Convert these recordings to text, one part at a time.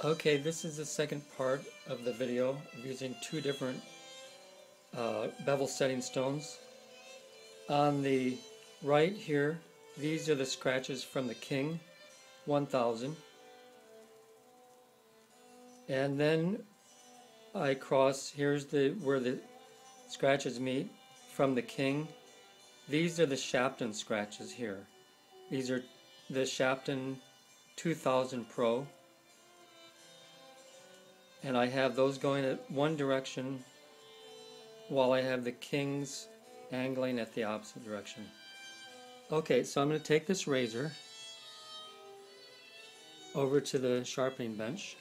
Okay, this is the second part of the video of using two different bevel setting stones. On the right here, these are the scratches from the King 1000. And then I cross, here's where the scratches meet from the King. These are the Shaptone scratches here. These are the Shaptone 2000 Pro. And I have those going at one direction while I have the Kings angling at the opposite direction. Okay, so I'm going to take this razor over to the sharpening bench.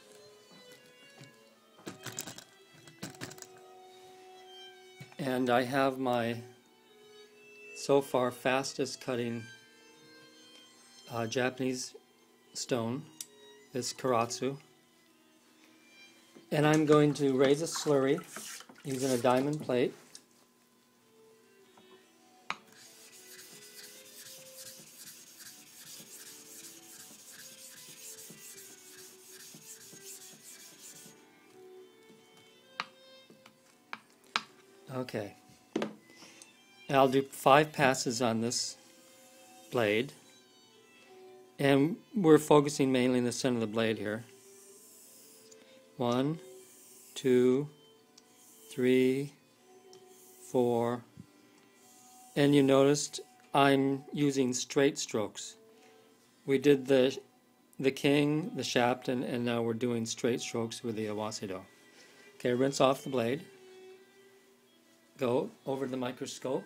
And I have my so far fastest cutting Japanese stone, this karatsu. And I'm going to raise a slurry using a diamond plate. Okay. And I'll do 5 passes on this blade. And we're focusing mainly in the center of the blade here. 1, 2, 3, 4, and you noticed I'm using straight strokes. We did the King, the Shaptone, and now we're doing straight strokes with the Awase-do. Okay, rinse off the blade. Go over the microscope.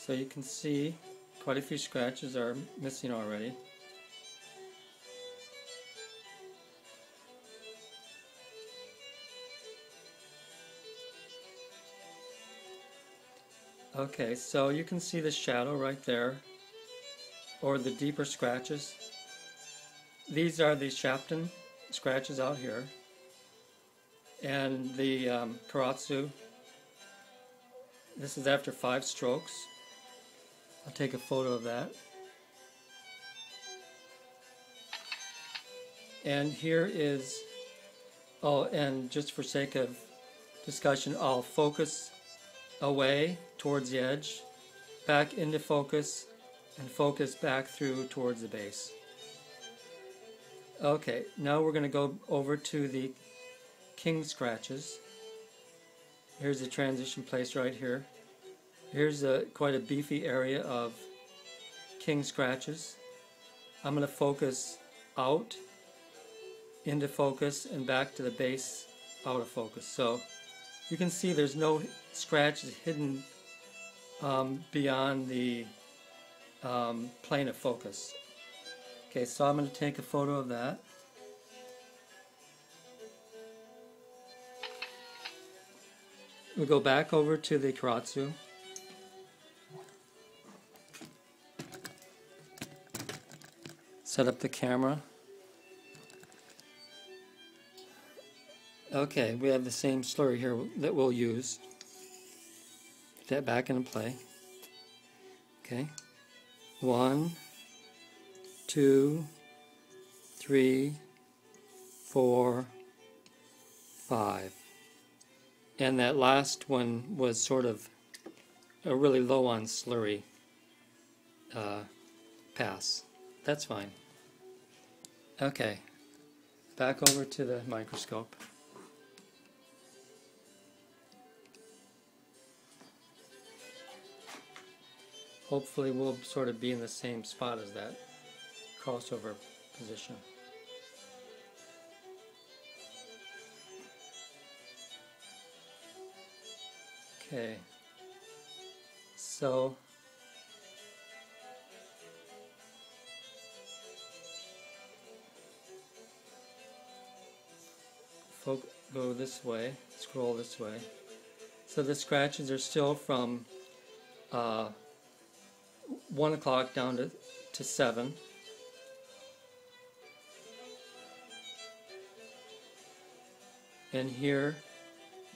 So you can see quite a few scratches are missing already. Okay, so you can see the shadow right there, or the deeper scratches. These are the Shaptone scratches out here, and the karatsu. This is after 5 strokes. I'll take a photo of that. And here is, oh, and just for sake of discussion, I'll focus away towards the edge, back into focus, and focus back through towards the base. Okay, now we're going to go over to the King scratches. Here's the transition place right here. Here's quite a beefy area of King scratches. I'm going to focus out, into focus, and back to the base, out of focus. So you can see there's no scratches hidden beyond the plane of focus. Okay, so I'm going to take a photo of that. We'll go back over to the karatsu. Set up the camera. Okay, we have the same slurry here that we'll use. Get that back into play. Okay. 1, 2, 3, 4, 5. And that last one was sort of a really low on slurry pass. That's fine. Okay, back over to the microscope. Hopefully we'll sort of be in the same spot as that crossover position. Okay, so go this way, scroll this way. So the scratches are still from 1 o'clock down to 7. And here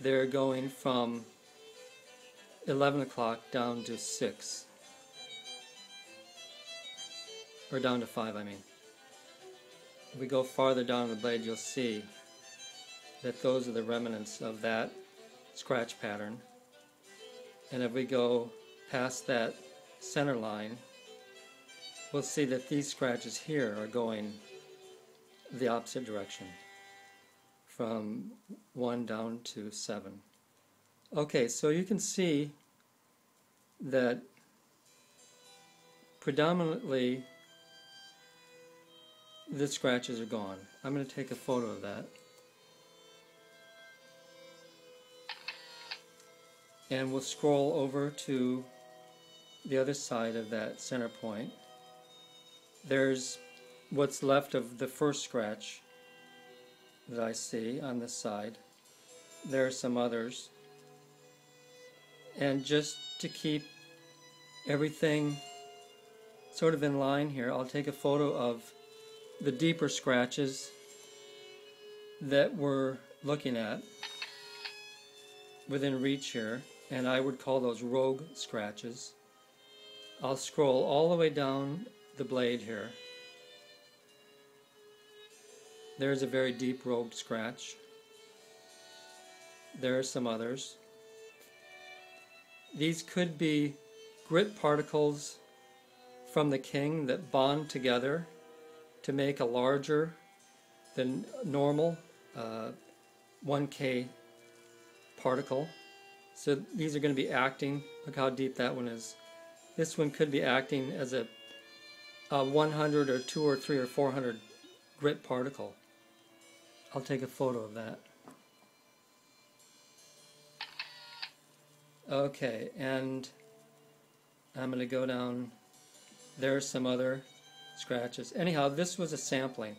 they're going from 11 o'clock down to 6. Or down to 5, I mean. If we go farther down the blade, you'll see that those are the remnants of that scratch pattern. And if we go past that center line, we'll see that these scratches here are going the opposite direction, from 1 down to 7. Okay, so you can see that predominantly the scratches are gone. I'm going to take a photo of that. And we'll scroll over to the other side of that center point. There's what's left of the first scratch that I see on this side. There are some others. And just to keep everything sort of in line here, I'll take a photo of the deeper scratches that we're looking at within reach here, and I would call those rogue scratches. I'll scroll all the way down the blade here. There's a very deep rogue scratch. There are some others. These could be grit particles from the king that bond together to make a larger than normal 1K particle. So these are going to be acting, look how deep that one is. This one could be acting as a 100 or 2 or 3 or 400 grit particle. I'll take a photo of that. Okay, and I'm going to go down. There's some other scratches. Anyhow, this was a sampling.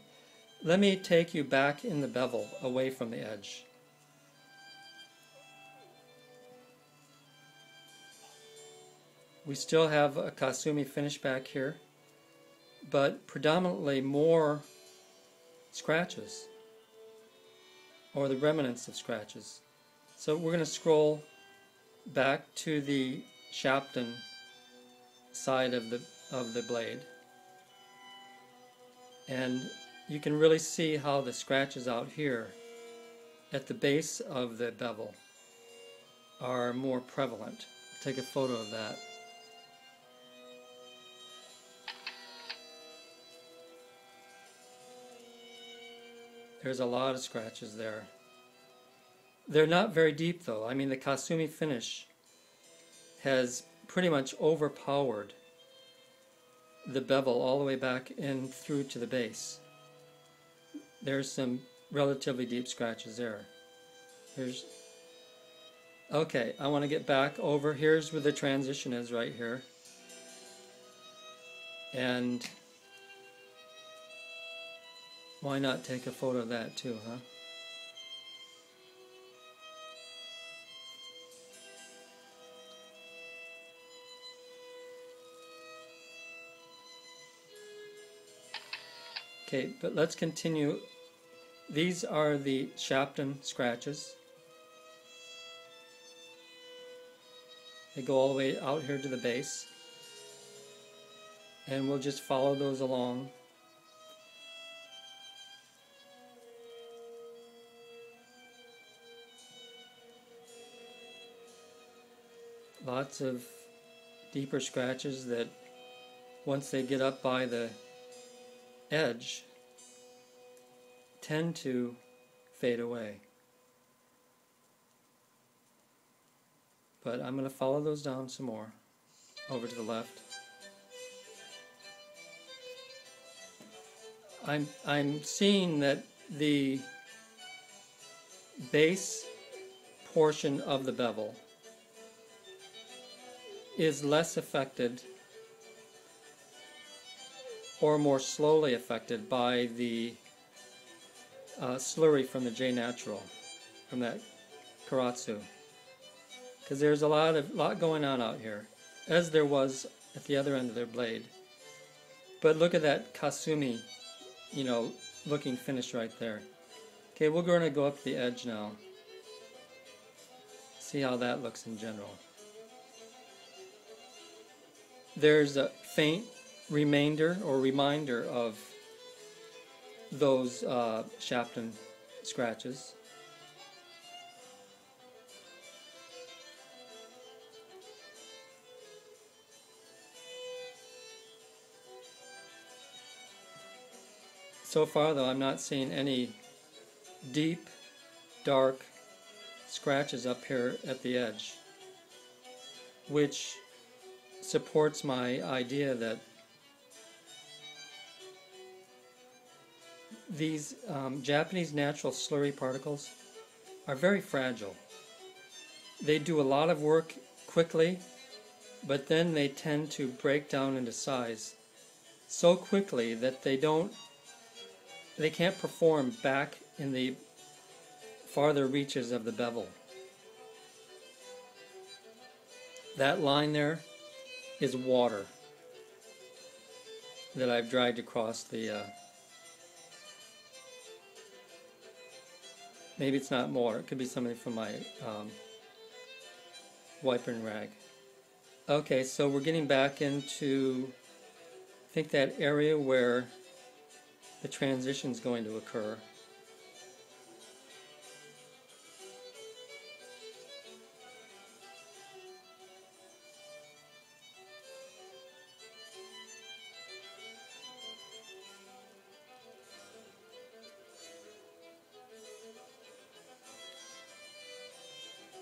Let me take you back in the bevel, away from the edge. We still have a Kasumi finish back here, but predominantly more scratches, or the remnants of scratches. So we're going to scroll back to the Shaptone side of the blade, and you can really see how the scratches out here at the base of the bevel are more prevalent. I'll take a photo of that. There's a lot of scratches there. They're not very deep though. I mean, the Kasumi finish has pretty much overpowered the bevel all the way back in through to the base. There's some relatively deep scratches there. Okay, I want to get back over. Here's where the transition is, right here. And why not take a photo of that too, huh? Okay, but let's continue. These are the Shaptone scratches. They go all the way out here to the base. And we'll just follow those along. Lots of deeper scratches that once they get up by the edge tend to fade away. But I'm going to follow those down some more over to the left. I'm seeing that the base portion of the bevel is less affected or more slowly affected by the slurry from the J natural, from that karatsu. Because there's a lot going on out here, as there was at the other end of their blade. But look at that kasumi, looking finish right there. Okay, we're going to go up the edge now. See how that looks in general. There's a faint remainder or reminder of those Shaptone scratches. So far, though, I'm not seeing any deep, dark scratches up here at the edge, which supports my idea that these Japanese natural slurry particles are very fragile. They do a lot of work quickly, but then they tend to break down into size so quickly that they can't perform back in the farther reaches of the bevel. That line there is water that I've dragged across the maybe it's not water, it could be something from my wiping rag. Okay, so we're getting back into, I think, that area where the transition is going to occur.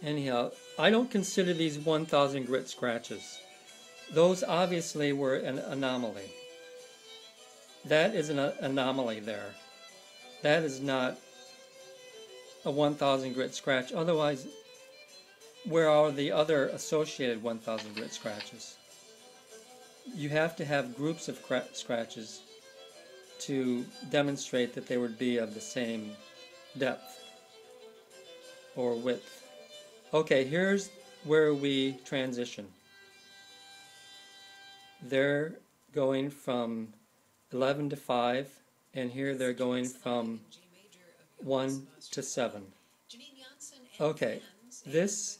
Anyhow, I don't consider these 1,000 grit scratches. Those obviously were an anomaly. That is an anomaly there. That is not a 1,000 grit scratch. Otherwise, where are the other associated 1,000 grit scratches? You have to have groups of scratches to demonstrate that they would be of the same depth or width. Okay, here's where we transition. They're going from 11 to 5, and here they're going from 1 to 7. Okay, this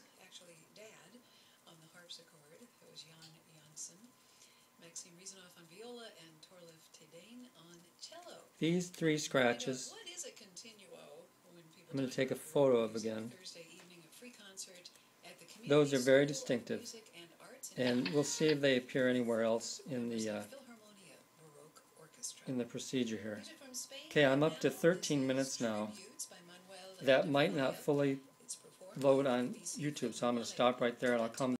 these three scratches I'm going to take a photo of again. Those are very distinctive, and we'll see if they appear anywhere else in the procedure here. Okay, I'm up to 13 minutes now. That might not fully load on YouTube, so I'm going to stop right there and I'll come